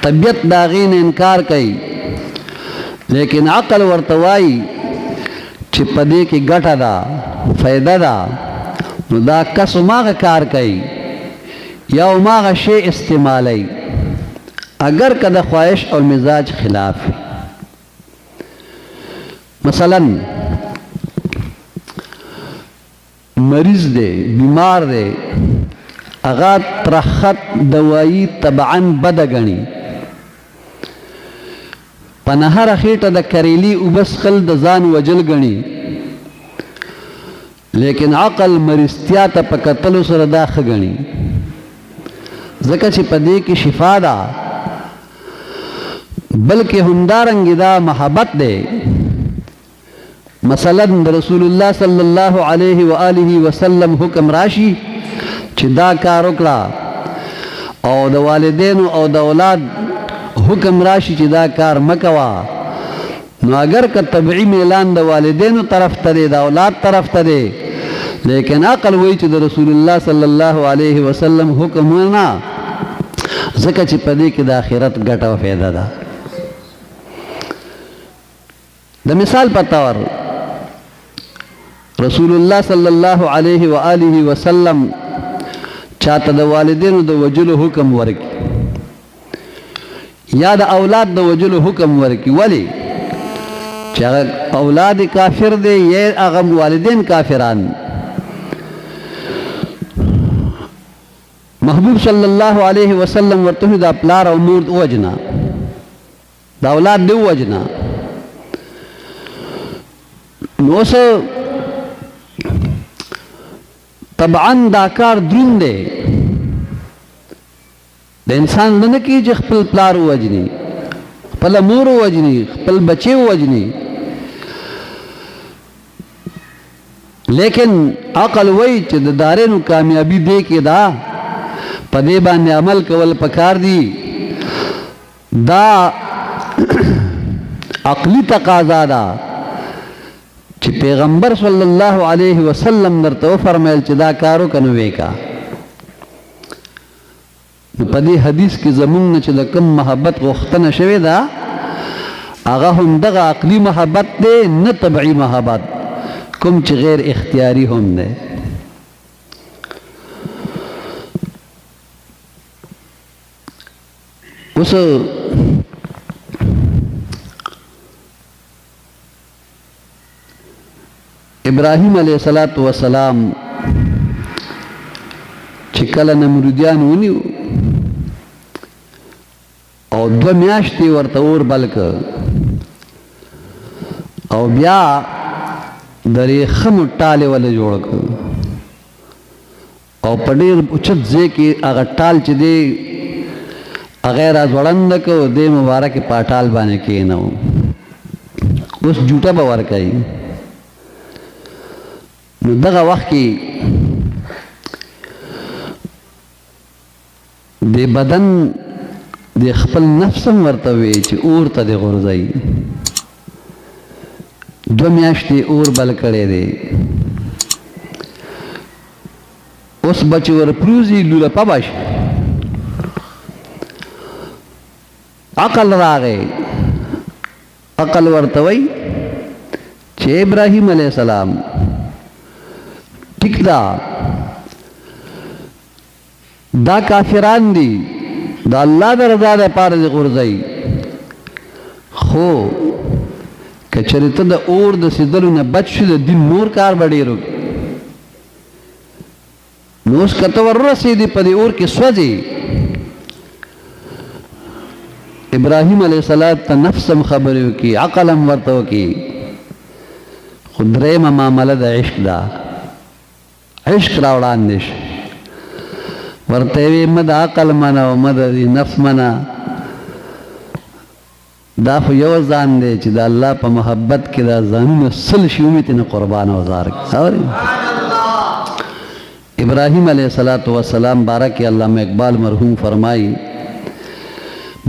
طبیعت داغی نے انکار کئی لیکن عقل ورتوائی چې پدې کې ګټه ده فائدہ ده نو دا کس ماغه کار کوي یا ماغه شی استعمالی اگر کده خواہش اور مزاج خلاف مثلا مریض دے بیمار دے اغا ترخت دوائی طبعاً بدگنی پنهر خیټه د کریلی وبسخل د ځان وجل غني لیکن عقل مرستیا ته پکتلو سره دا خغني ځکه چې پدې کې شفا ده بلکې همدارنګ دا محبت ده مثلا رسول الله صلی الله علیه و آله وسلم حکم راشي چې دا کار وکړه او د والدینو او د اولاد حکم راشي چې دا کار مکوا نو اگر که طبعی میلان د والدینو طرف ته دی د اولاد طرف ته دی لیکن عقل وی چې د رسول الله صلی الله علیه وسلم حکم نه ځکه چې پدې کې د آخرت ګټه او فایده ده د مثال په تور رسول الله صلی الله علیه و آله وسلم چاته د والدینو د وجلو حکم ورکړي یا د اولاد د وجلو حکم ورکی ولی چې اولاد کافر دی یا هغه والدین کافران محبوب صلی الله علیه وسلم ورته د پلار او مور وجنا د اولاد دی وجنا نو طبعا دا کار درون دی د انسان نه کی چې خپل پلار وجني خپل مور وجني خپل بچي وجني لیکن عقل وای چې د دارینو کامیابی دی کې دا پدې باندې عمل کول پکار دی دا عقلی تقاضا ده چې پیغمبر صلی الله علیه وسلم درته فرمایل چې دا کارو کنه وکا په دې حدیث کې زمونږ نه چې د کوم محبت غوښتنه شوې ده هغه هم دغه عقلي محبت دی نه طبعي محبت کوم چې غیر اختیاري هم دی اوس ابراهیم علیه السلام چې کله نمرودیان ونیو او 2 میاشتې ورته اور بل کړ او بیا د ریخمو ټالې وله جوړ کړ او په ډېر اوچت ځای کې هغه ټال چې دی هغه یې راځوړنده کړ او دې مبارک پاټال باندې کېنو اوس جوټه به ورکوي نو دغه وخت کې د بدن د خپل نفسم ورته وی چې اور ته د غورځي 2 میاشتې اور بل کړی دی اوس بچ ورپروزي لوله پباش عقل راغی عقل ورته وی چې ابراهیم علیه السلام ټیک ده دا کافران دي دا الله د رضا لپاره دي غورځي خو کچره ته د اور د سیدلو نه بچ شو د دین نور کار بډیرو نو اس کته ورسېدي په دې اور کې سوځي ابراهیم علیه السلام ته نفسم خبرو کی عقلم ورته کی خدای ما معاملې د عشق دا عشق راوړاندې ورته وی مد عقل منا او مد نفس منا دا خو یو ځان دی چې د الله په محبت کې دا ځانونه سل شي امید نه قربان او زار اوري ابراهیم علیه السلام بارک علامہ اقبال مرحوم فرمائی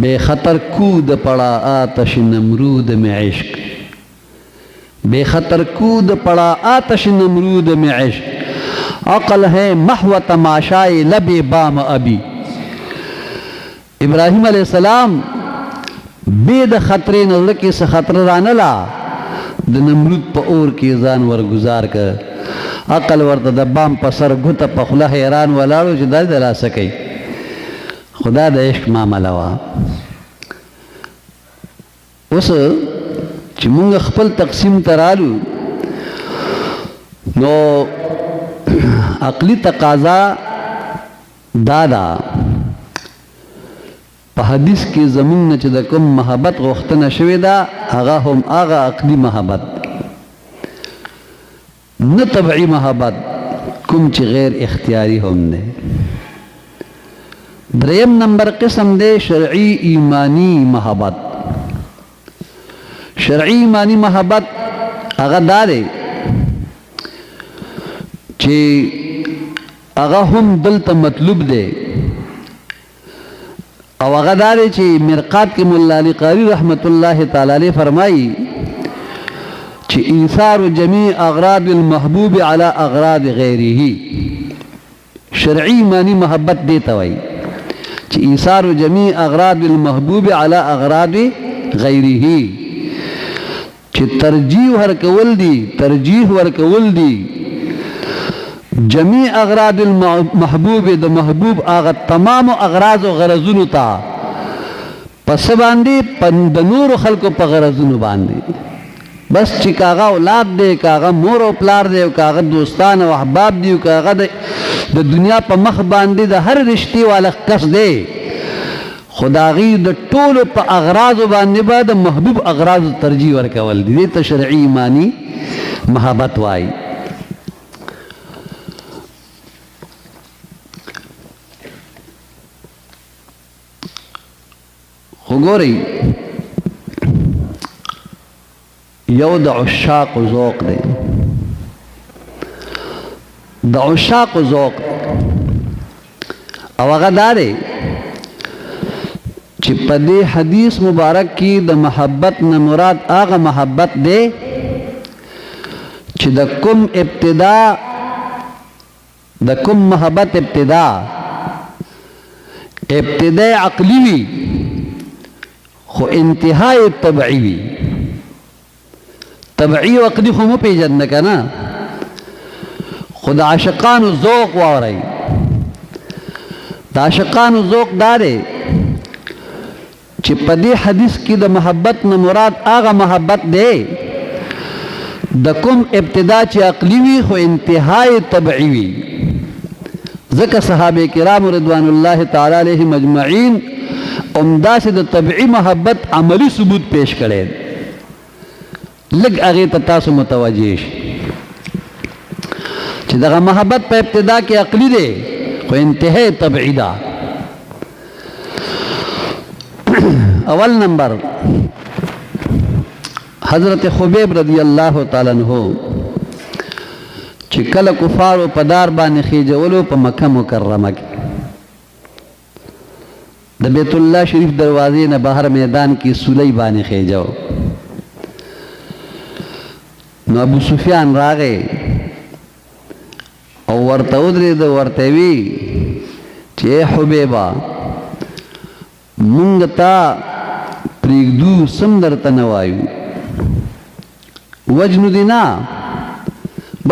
بے خطر کود پڑا آتش نمرود میں عشق بے خطر کود پڑا آتش نمرود میں عشق عقل ہے محو تماشائے لب بام ابی ابراهیم علیہ السلام بے د خطرې نه زړه کې څه خطر رانلا د نمرود په اور کې ځان ورګزار کړ عقل ورته د بام په سر ګوته په خوله حیران ولاړو چې دا د لاسه کوي خدا د عشق معامله وه اوس چې مونږ خپل تقسیم ته رالو نو عقلی تقاضا دا ده په حدیث کې زمونږ نه چې د کوم محبت غوښتنه شوې ده هغه هم هغه عقلي محبت نه طبعي محبت کوم چې غیر اختیاري هم دی دریم نمبر قسم دی شرعي ایمانی محبت شرعي ایمانی محبت هغه دا دی چې هغه هم دلته مطلوب دی او هغه دا دی چې مرقات کې مولا علی قاری رحمت الله تعالی علیه فرمایي چې ایثار جمیع اغراض المحبوب علی اغراض غیره شرعی ایمانی محبت دیتا وای چې ایثار جمیع اغراض المحبوب علی اغراض غیره چې ترجیح ورکول دی جمیع اغراض المحبوب د محبوب آغا تمام اغراض و غرضونو تا پس باندې د نور خلقو په غرضونو باندې بس چې کاغه اولاد دی کاغه مور او پلار دی کاغه دوستان او احباب دی کاغه د دنیا په مخ باندې د هر رشتي والا کس دی خداغي د ټولو په اغراض باندې به د محبوب اغراض ترجیح ورکول دي ته شرعي ایمانی محبت وای وګورئ یو د عشاق ذوق دی د عشاق ذوق او هغه دا دی چې په دې حدیث مبارک کې د محبت نه مراد هغه محبت دی چې د کوم محبت ابتدا عقلی وي خو انتهای طبعی وي طبعی و عقلی خو مو پیژنده که نه خو د عاشقانو ذوق واورئ د عاشقانو ذوق دا دی چې په دې حدیث کې د محبت نه مراد هغه محبت دی د کوم ابتدا چې عقلی وي خو انتهای طبعی وي ځکه صحابه کرام رضوان الله تعالی علیهم اجمعین عمدہ سے د طبعی محبت عملی ثبوت پیش کرے لگ اغی تاسو متوجه شي چې دغه محبت په ابتدا کې عقلی دی خو انتهای طبعی ده اول نمبر حضرت خبیب رضی اللہ تعالی عنہ چې کله کفارو په دار باندې خېجولو په مکه مکرمه کې د بیت الله شریف دروازې نه بهر میدان کې سولی باندې خېجو نو ابو سفیان راغی او ورته ودرېد ورته وی چې حبیبا مونږ ته پرېږدو سم درته نه وایو وجنو دي نه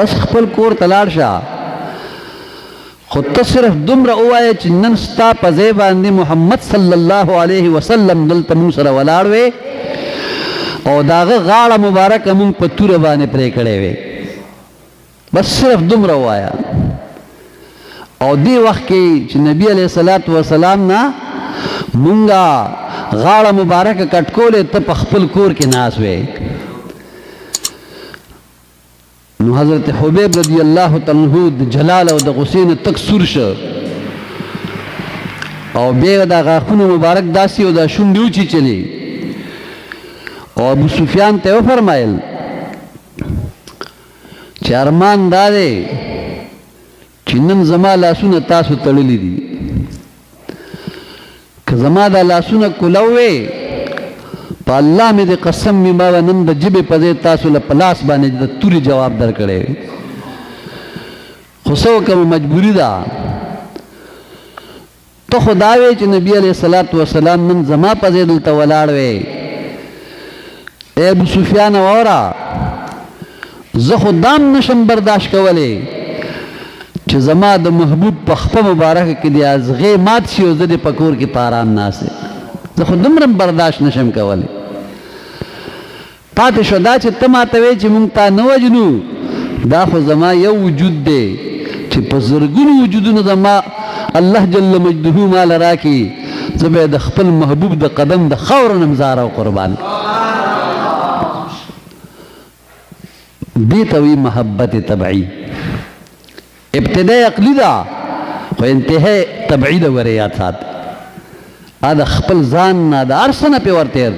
بس خپل کور ته لاړ شه خو ته صرف دومره ووایه چې نن ستا په ځای باندې محمد صلی الله علیه وسلم دلته مونږ سره ولاړ وې او د هغه غاړه مبارکه مونږ په توره باندې پرې کړې وې بس صرف دومره ووایه او دې وخت کې چې نبی علیه الصلاة وسلام نه مونږه غاړه مبارکه کټ کولې ته په خپل کور کې ناست وې نو حضرت حبیب رضی اللہ تعالی عنہ د جلال او د غصې نه تک سور شو او بیا د غاښونو مبارک داسې او د شونډې وچیچلې او ابو سفیان ته وفرمایل چې ارمان دا دی چې نن زما لاسونه تاسو تړلي دي که زما دا لاسونه کولو وې په الله مې د قسم مې ما نن د جبې په ځای تاسو له په لاس باندې د تورې جواب درکړی خو څه وکړم مجبوري ده ته خو دا وې چې نبي علیه الصلاۃ والسلام نن زما په ځای دلته ولاړ وې. اے ابو سفیان واوره، زه خو دام نشم برداشت کولی چې زما د محبوب په خپه مبارکه کې د ازغې مات شي او زه دې په کور کې په آرام ناست یم. زه خو دومره برداشت نشم کولی. پاتې شو دا چې ته ماته وې چې مونږ تا نه وجنو، دا خو زما یو وجود دی چې په زرګونو وجودونو زما الله جل مجده مال راکړي، زه به د خپل محبوب د قدم د خاورو نه مزار او قربان. دې ته وایي محبت طبعي. ابتدا عقلي ده خو انتهای طبعي ده. ورې یاد سات، دا د خپل ځان نه د هر څه نه پې ورتېر